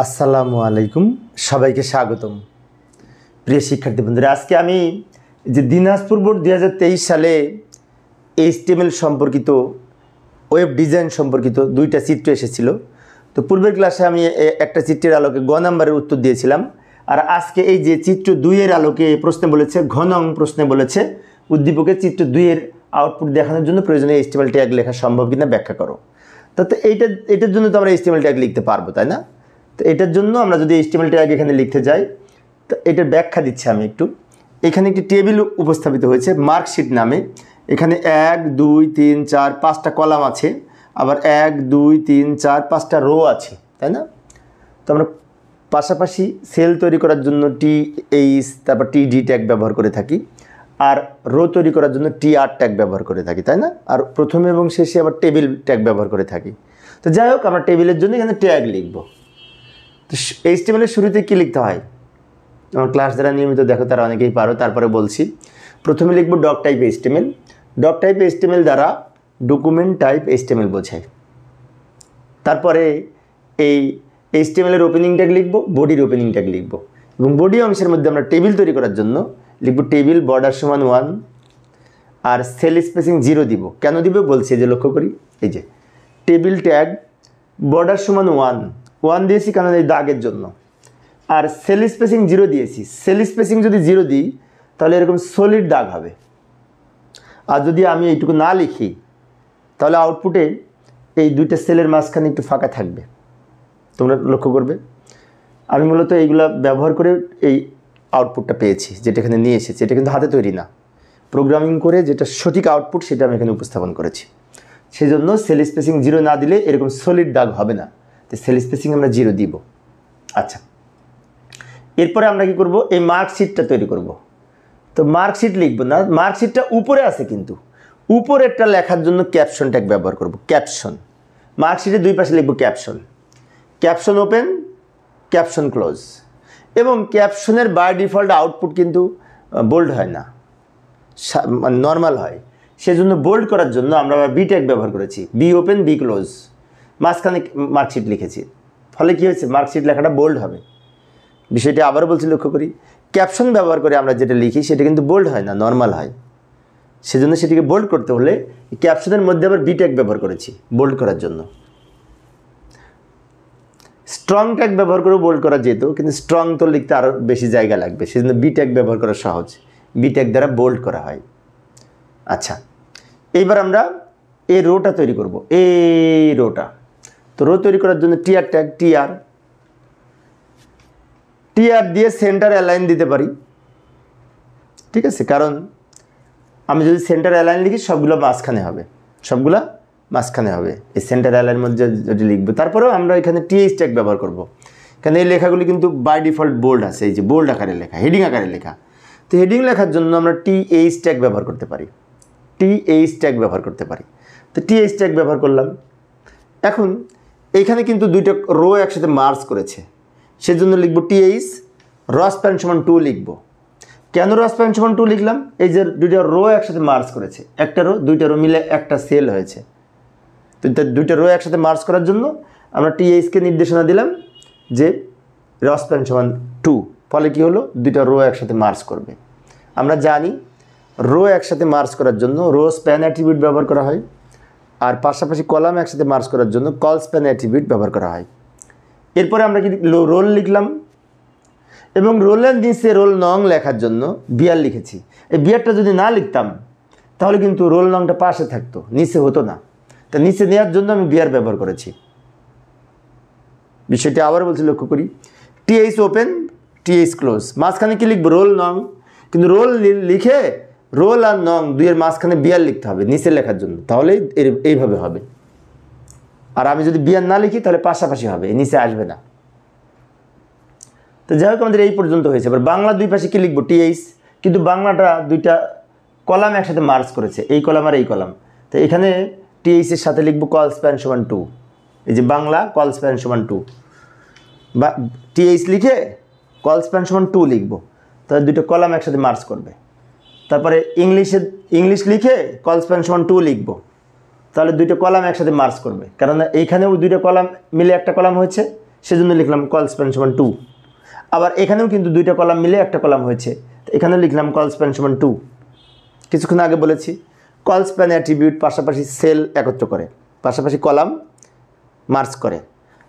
আসসালামু আলাইকুম, সবাইকে স্বাগতম। প্রিয় শিক্ষার্থী বন্ধুরা, আজকে আমি যে দিনাজপুর বোর্ড 2023 সালে HTML সম্পর্কিত ওয়েব ডিজাইন সম্পর্কিত দুইটা চিত্র এসেছিল। তো পূর্বের ক্লাসে আমি একটা চিত্রের আলোকে গ নাম্বারের উত্তর দিয়েছিলাম, আর আজকে এই যে চিত্র 2-এর আলোকে প্রশ্নে বলেছে, ঘ নং প্রশ্নে বলেছে উদ্দীপকের চিত্র 2-এর আউটপুট দেখানোর জন্য প্রয়োজনীয় HTML ট্যাগ লেখা সম্ভব কিনা ব্যাখ্যা করো। তো এইটার জন্য তো আমরা HTML ট্যাগ লিখতে পারবো, তাই না? তো এটার জন্য আমরা যদি HTML ট্যাগ এখানে লিখতে যাই, তো এটার ব্যাখ্যা দিচ্ছি আমি একটু। এখানে একটি টেবিল উপস্থাপিত হয়েছে মার্কশিট নামে। এখানে 1 2 3 4 5টা কলাম আছে, আবার 1 2 3 4 5টা রো আছে, তাই না? তো আমরা পাশাপাশি সেল তৈরি করার জন্য TH তারপর TD ট্যাগ ব্যবহার করে থাকি, আর রো তৈরি করার জন্য TR ট্যাগ ব্যবহার করে থাকি, তাই না? আর প্রথমে এবং শেষে আবার টেবিল ট্যাগ ব্যবহার করে থাকি। তো যাই হোক, আমরা টেবিলের জন্য এখানে ট্যাগ লিখব। তো HTML এর শুরুতে কী লিখতে হয়? আমার ক্লাস যারা নিয়মিত দেখো তারা অনেকেই পারো, তারপরে বলছি। প্রথমে লিখব doc type HTML। Doc type HTML দ্বারা ডকুমেন্ট টাইপ HTML বোঝায়। তারপরে এই HTML এর ওপেনিং ট্যাগ লিখব, বডির ওপেনিং ট্যাগ লিখব, এবং বডি অংশের মধ্যে আমরা টেবিল তৈরি করার জন্য লিখব টেবিল বর্ডার সমান 1 আর সেল স্পেসিং 0 দিব। কেন দিব বলছি, যে লক্ষ্য করি, এই যে টেবিল ট্যাগ বর্ডার সমান 1 দিয়েছি কারণ এই দাগের জন্য, আর সেল স্পেসিং 0 দিয়েছি। সেল স্পেসিং যদি 0 দিই তাহলে এরকম সলিড দাগ হবে, আর যদি আমি এইটুকু না লিখি তাহলে আউটপুটে এই দুইটা সেলের মাঝখানে একটু ফাঁকা থাকবে। তোমরা লক্ষ্য করবে, আমি মূলত এইগুলা ব্যবহার করে এই আউটপুটটা পেয়েছি, যেটা এখানে নিয়ে এসেছি। এটা কিন্তু হাতে তৈরি না, প্রোগ্রামিং করে যেটা সঠিক আউটপুট সেটা আমি এখানে উপস্থাপন করেছি। সেই জন্য সেল স্পেসিং 0 না দিলে এরকম সলিড দাগ হবে না, তো সেল স্পেসিং আমরা 0 দিব। আচ্ছা, এরপরে আমরা কি করব, এই মার্কশিটটা তৈরি করব। তো মার্কশিট লিখব না, মার্কশিটটা উপরে আছে, কিন্তু উপরেরটা লেখার জন্য ক্যাপশন ট্যাগ ব্যবহার করব। ক্যাপশন, মার্কশিটের দুই পাশে লিখব caption. Caption open, caption close. এবং ক্যাপশনের বাই ডিফল্ট আউটপুট কিন্তু বোল্ড হয় না, নর্মাল হয়। সেজন্য বোল্ড করার জন্য আমরা বি ট্যাগ ব্যবহার করেছি। বি ওপেন, বি ক্লোজ, মাঝখানে মার্কশিট লিখেছি। ফলে কী হয়েছে, মার্কশিট লেখাটা বোল্ড হবে। বিষয়টি আবারও বলছি, লক্ষ্য করি, ক্যাপশন ব্যবহার করে আমরা যেটা লিখি সেটা কিন্তু বোল্ড হয় না, নর্মাল হয়। সেজন্য সেটিকে বোল্ড করতে হলে ক্যাপশনের মধ্যে আবার বি ট্যাগ ব্যবহার করেছি বোল্ড করার জন্য। স্ট্রং ট্যাগ ব্যবহার করে বোল্ড করা যেত, কিন্তু স্ট্রং তো লিখতে আরও বেশি জায়গা লাগবে, সেজন্য বি ট্যাগ ব্যবহার করা সহজ। বি ট্যাগ দ্বারা বোল্ড করা হয়। আচ্ছা, এইবার আমরা এই রোটা তৈরি করব। এই রোটা, তো রো তৈরি করার জন্য টিআর ট্যাগ, টিআর দিয়ে সেন্টার অ্যালাইন দিতে পারি, ঠিক আছে? কারণ আমি যদি সেন্টার অ্যালাইন লিখি সবগুলো মাঝখানে হবে, সবগুলা মাঝখানে হবে এই সেন্টার অ্যালাইন মধ্যে যদি লিখবো। তারপরেও আমরা এখানে টিএইচ ট্যাগ ব্যবহার করব, কারণ এই লেখাগুলি কিন্তু বাই ডিফল্ট বোল্ড আছে, এই যে বোল্ড আকারে লেখা, হেডিং আকারে লেখা। তো হেডিং লেখার জন্য আমরা টিএইচ ট্যাগ ব্যবহার করতে পারি, টিএইচ ট্যাগ ব্যবহার করতে পারি। তো টিএইচ ট্যাগ ব্যবহার করলাম। এখন এইখানে কিন্তু দুইটা রো একসাথে মার্জ করেছে, সেজন্য লিখব টিএইচ রসপ্যান সমান 2 লিখব। কেন রসপ্যান সমান 2 লিখলাম? এই যে দুইটা রো একসাথে মার্জ করেছে, একটা রো দুইটা রো মিলে একটা সেল হয়েছে। তো দুইটা রো একসাথে মার্জ করার জন্য আমরা টিএইচকে নির্দেশনা দিলাম যে রসপ্যান সমান 2। ফলে কী হলো, দুইটা রো একসাথে মার্জ করবে। আমরা জানি রো একসাথে মার্জ করার জন্য রো স্প্যান অ্যাট্রিবিউট ব্যবহার করা হয়, আর পাশাপাশি কলাম একসাথে মার্জ করার জন্য কল স্প্যান অ্যাট্রিবিউট ব্যবহার করা হয়। এরপরে আমরা কি রোল লিখলাম, এবং রোলের নিচে রোল নং লেখার জন্য বিআর লিখেছি। এই বিআরটা যদি না লিখতাম তাহলে কিন্তু রোল নংটা পাশে থাকতো, নিচে হতো না। তা নিচে নেওয়ার জন্য আমি বিআর ব্যবহার করেছি। বিষয়টি আবার বলছি, লক্ষ্য করি, টিএইচ ওপেন, টিএইচ ক্লোজ, মাঝখানে কি লিখবো, রোল নং। কিন্তু রোল লিখে রোল আর নং দুইয়ের মাঝখানে বিআর লিখতে হবে নিচে লেখার জন্য, তাহলেই এইভাবে হবে। আর আমি যদি বিআর না লিখি তাহলে পাশাপাশি হবে, নিচে আসবে না। তো যাই হোক, আমাদের এই পর্যন্ত হয়েছে। এবার বাংলা দুই পাশে কী লিখবো, টিএইচ, কিন্তু বাংলাটা দুইটা কলাম একসাথে মার্জ করেছে, এই কলাম আর এই কলাম। তো এখানে টিএইচের সাথে লিখবো কল স্প্যান সমান 2। এই যে বাংলা কল স্প্যান সমান 2, বা টিএইচ লিখে কল স্প্যান সমান 2 লিখবো, তাহলে দুটো কলাম একসাথে মার্জ করবে। তারপরে ইংলিশ লিখে কল স্প্যান সমান 2 লিখবো, তাহলে দুইটা কলাম একসাথে মার্জ করবে, কারণ এইখানেও দুইটা কলাম মিলে একটা কলাম হয়েছে, সেজন্য লিখলাম কল স্প্যান সমান 2। আবার এখানেও কিন্তু দুইটা কলাম মিলে একটা কলাম হয়েছে, তো এখানেও লিখলাম কল স্প্যান সমান 2। কিছুক্ষণ আগে বলেছি কল স্প্যান অ্যাট্রিবিউট পাশাপাশি সেল একত্র করে, পাশাপাশি কলাম মার্জ করে,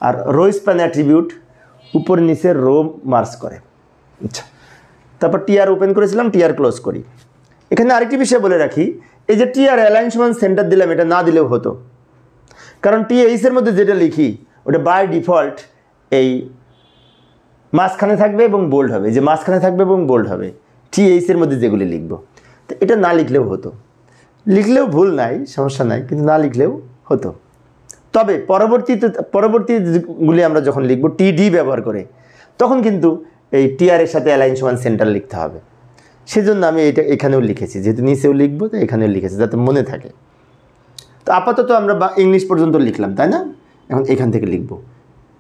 আর রো স্প্যান অ্যাট্রিবিউট উপর নিচে রো মার্জ করে। আচ্ছা, তারপর টিআর ওপেন করেছিলাম, টিআর ক্লোজ করি। এখানে আরেকটি বিষয় বলে রাখি, এই যে টিআর অ্যালাইন সমান সেন্টার দিলাম, এটা না দিলেও হতো, কারণ টিএইচের মধ্যে যেটা লিখি ওটা বাই ডিফল্ট এই মাঝখানে থাকবে এবং বোল্ড হবে, যে মাঝখানে থাকবে এবং বোল্ড হবে টিএইচের মধ্যে যেগুলি লিখব। তো এটা না লিখলেও হতো, লিখলেও ভুল নাই, সমস্যা নাই, কিন্তু না লিখলেও হতো। তবে পরবর্তীগুলি আমরা যখন লিখব টিডি ব্যবহার করে, তখন কিন্তু এই টিআরের সাথে অ্যালাইন সমান সেন্টার লিখতে হবে। সেজন্য আমি এটা এখানেও লিখেছি, যেহেতু নিচেও লিখবো তো এখানেও লিখেছি যাতে মনে থাকে। তো আপাতত আমরা ইংলিশ পর্যন্ত লিখলাম, তাই না? এখন এখান থেকে লিখব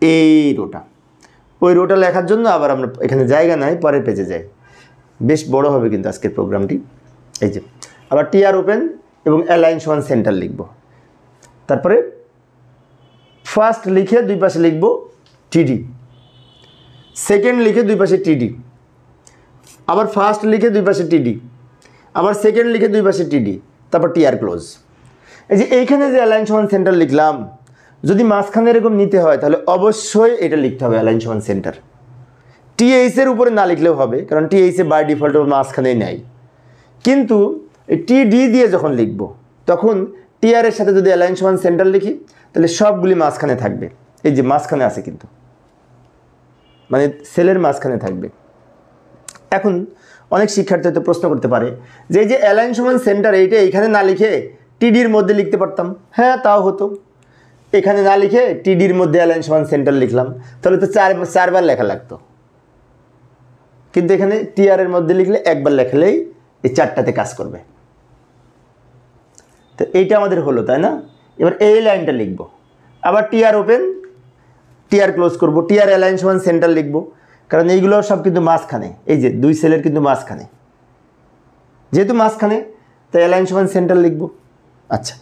এই রোটা। ওই রোটা লেখার জন্য আবার আমরা এখানে জায়গা নাই, পরের পেজে যাই, বেশ বড় হবে কিন্তু আজকের প্রোগ্রামটি। এই যে আবার টিআর ওপেন এবং অ্যালাইন সমান সেন্টার লিখব। তারপরে ফার্স্ট লিখে দুই পাশে লিখব টিডি, সেকেন্ড লিখে দুই পাশে টিডি, আবার ফার্স্ট লিখে দুই পাশে টিডি, আবার সেকেন্ড লিখে দুই পাশে টিডি, তারপর টিআর ক্লোজ। এই যে এইখানে যে অ্যালাইন সমান সেন্টার লিখলাম, যদি মাঝখানে এরকম নিতে হয় তাহলে অবশ্যই এটা লিখতে হবে অ্যালাইন সমান সেন্টার। টিএইচের উপরে না লিখলেও হবে, কারণ টিএইচে বাই ডিফল্ট মাঝখানেই নেয়। কিন্তু টিডি দিয়ে যখন লিখব, তখন টিআরের সাথে যদি অ্যালাইন সমান সেন্টার লিখি তাহলে সবগুলি মাঝখানে থাকবে। এই যে মাঝখানে আছে কিন্তু, মানে সেলের মাঝখানে থাকবে। এখন অনেক শিক্ষার্থী হয়তো প্রশ্ন করতে পারে যে এই যে অ্যালাইন সমান সেন্টার এইটা এইখানে না লিখে টিডির মধ্যে লিখতে পারতাম। হ্যাঁ, তাও হতো। এখানে না লিখে টিডির মধ্যে অ্যালাইন সমান সেন্টার লিখলাম, তাহলে তো চারবার লেখা লাগতো। কিন্তু এখানে টিআরের মধ্যে লিখলে একবার লেখলেই এই চারটাতে কাজ করবে। তো এইটা আমাদের হলো, তাই না? এবার এই লাইনটা লিখব, আবার টিআর ওপেন, টিআর ক্লোজ করব, টিআর অ্যালাইন সমান সেন্টার লিখব, কারণ এইগুলো সব কিন্তু মাঝখানে, এই যে দুই সেলের কিন্তু মাঝখানে, যেহেতু মাঝখানে তাই অ্যালাইন সমান সেন্টার লিখব। আচ্ছা,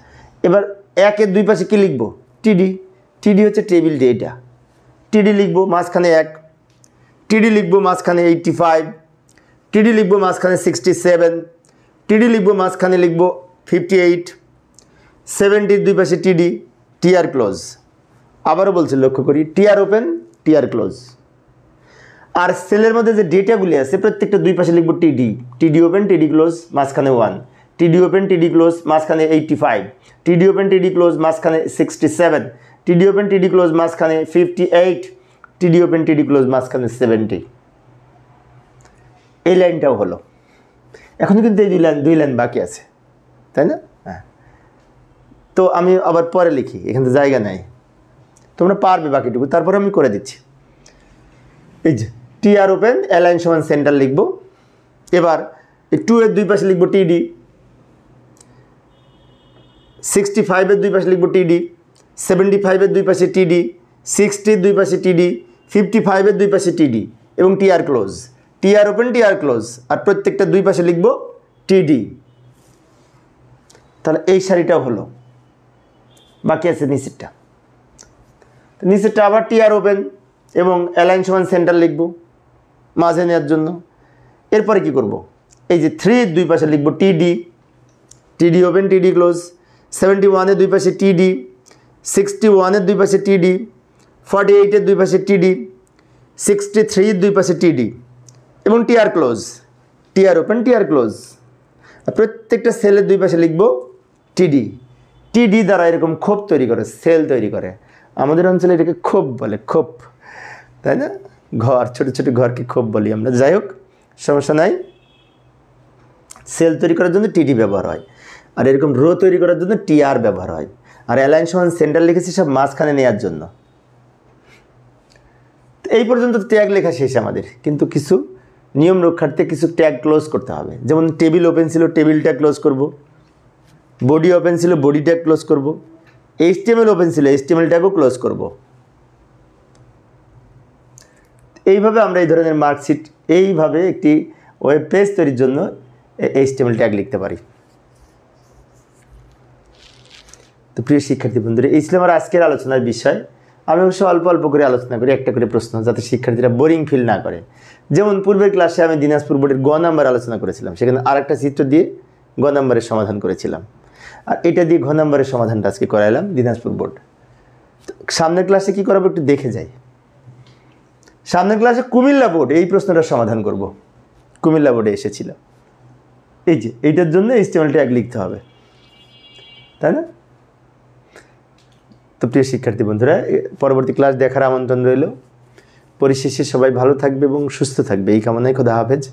এবার একের দুই পাশে কী লিখব? টিডি। টিডি হচ্ছে টেবিল ডেটা, টিডি লিখব মাঝখানে 1, টিডি লিখব মাঝখানে 85, টিডি লিখব মাঝখানে 67, টিডি লিখব মাঝখানে লিখব 58, 70 দুই পাশে টিডি, টিআর ক্লোজ। আবারও বলছি, লক্ষ্য করি, টিআর ওপেন, টিআর ক্লোজ। আর সেলের মধ্যে যে ডেটাগুলি আছে প্রত্যেকটা দুই পাশে লিখব টিডি, টিডি ওপেন, টিডি ক্লোজ, মাঝখানে 1, টিডি ওপেন, টিডি ক্লোজ, মাঝখানে 85, টিডি ওপেন, টিডি ক্লোজ, মাঝখানে 67, টিডি ওপেন, টিডি ক্লোজ, মাঝখানে 58, টিডি ওপেন, টিডি ক্লোজ, মাঝখানে 70। এই লাইনটাও হলো। এখনও কিন্তু এই দুই লাইন বাকি আছে, তাই না? হ্যাঁ, তো আমি আবার পরে লিখি, এখানে তো জায়গা নেই, তোমরা পারবে বাকিটুকু, তারপরে আমি করে দিচ্ছি। এই যে টিআর ওপেন, অ্যালাইন সমান সেন্টার লিখব। এবার 2 এর দুই পাশে লিখব টিডি, 65 এর দুই পাশে লিখব টিডি, 75 এর দুই পাশে টিডি, 60 এর দুই পাশে টিডি, 55 এর দুই পাশে টিডি এবং TR close. TR open, TR close, আর প্রত্যেকটা দুই পাশে লিখব টিডি। তাহলে এই সারিটাও হলো, বাকি আছে নিচেরটা। নিচেরটা আবার টিআর ওপেন এবং অ্যালাইন সমান সেন্টার লিখব মাঝে নেওয়ার জন্য। এরপরে কি করব? এই যে 3 এর দুই পাশে লিখব টিডি, টিডি ওপেন, টিডি ক্লোজ, 71 এর দুই পাশে টিডি, 61 এর দুই পাশে টিডি, 48 এর দুই পাশে টিডি, 63 এর দুই পাশে টিডি এবং TR close, TR open, TR close. প্রত্যেকটা সেলের দুই পাশে লিখব টিডি। টিডি দ্বারা এরকম খোপ তৈরি করে, সেল তৈরি করে। আমাদের অঞ্চলে এটাকে খোপ বলে, খোপ, তাই না? ঘর, ছোটো ছোটো ঘরকে খোপ বলি আমরা। যাই হোক, সমস্যা নাই। সেল তৈরি করার জন্য টিডি ব্যবহার হয়, আর এরকম রো তৈরি করার জন্য টিআর ব্যবহার হয়। আর অ্যালাইন সমান সেন্টার লিখেছি সব মাঝখানে নেওয়ার জন্য। এই পর্যন্ত ট্যাগ লেখা শেষ আমাদের, কিন্তু কিছু নিয়ম রক্ষার্থে কিছু ট্যাগ ক্লোজ করতে হবে। যেমন টেবিল ওপেন ছিল, টেবিল ট্যাগ ক্লোজ করব। বডি ওপেন ছিল, বডি ট্যাগ ক্লোজ করব। এইচটিএমএল ওপেন ছিল, এইচটিএমএল ট্যাগও ক্লোজ করব। এইভাবে আমরা এই ধরনের মার্কশিট, এইভাবে একটি ওয়েব পেজ তৈরির জন্য এইচটিএমএল ট্যাগ লিখতে পারি। তো প্রিয় শিক্ষার্থী বন্ধুরা, এই ছিল আমার আজকের আলোচনার বিষয়। আমি অবশ্য অল্প অল্প করে আলোচনা করি, একটা করে প্রশ্ন, যাতে শিক্ষার্থীরা বোরিং ফিল না করে। যেমন পূর্বের ক্লাসে আমি দিনাজপুর বোর্ডের গ নাম্বার আলোচনা করেছিলাম, সেখানে আরেকটা চিত্র দিয়ে গ নাম্বারের সমাধান করেছিলাম, আর এটা দিয়ে ঘ নাম্বারের সমাধানটা আজকে করাইলাম দিনাজপুর বোর্ড। সামনের ক্লাসে কি করাবো একটু দেখে যাই। সামনের ক্লাসে কুমিল্লা বোর্ড এই প্রশ্নটার সমাধান করব। কুমিল্লা বোর্ডে এসেছিল, এই যে এইটার জন্য HTML ট্যাগ লিখতে হবে, তাই না? তো প্রিয় শিক্ষার্থী বন্ধুরা, পরবর্তী ক্লাস দেখার আমন্ত্রণ রইল। পরিশেষে সবাই ভালো থাকবে এবং সুস্থ থাকবে এই কামনায় খোদা হাফেজ।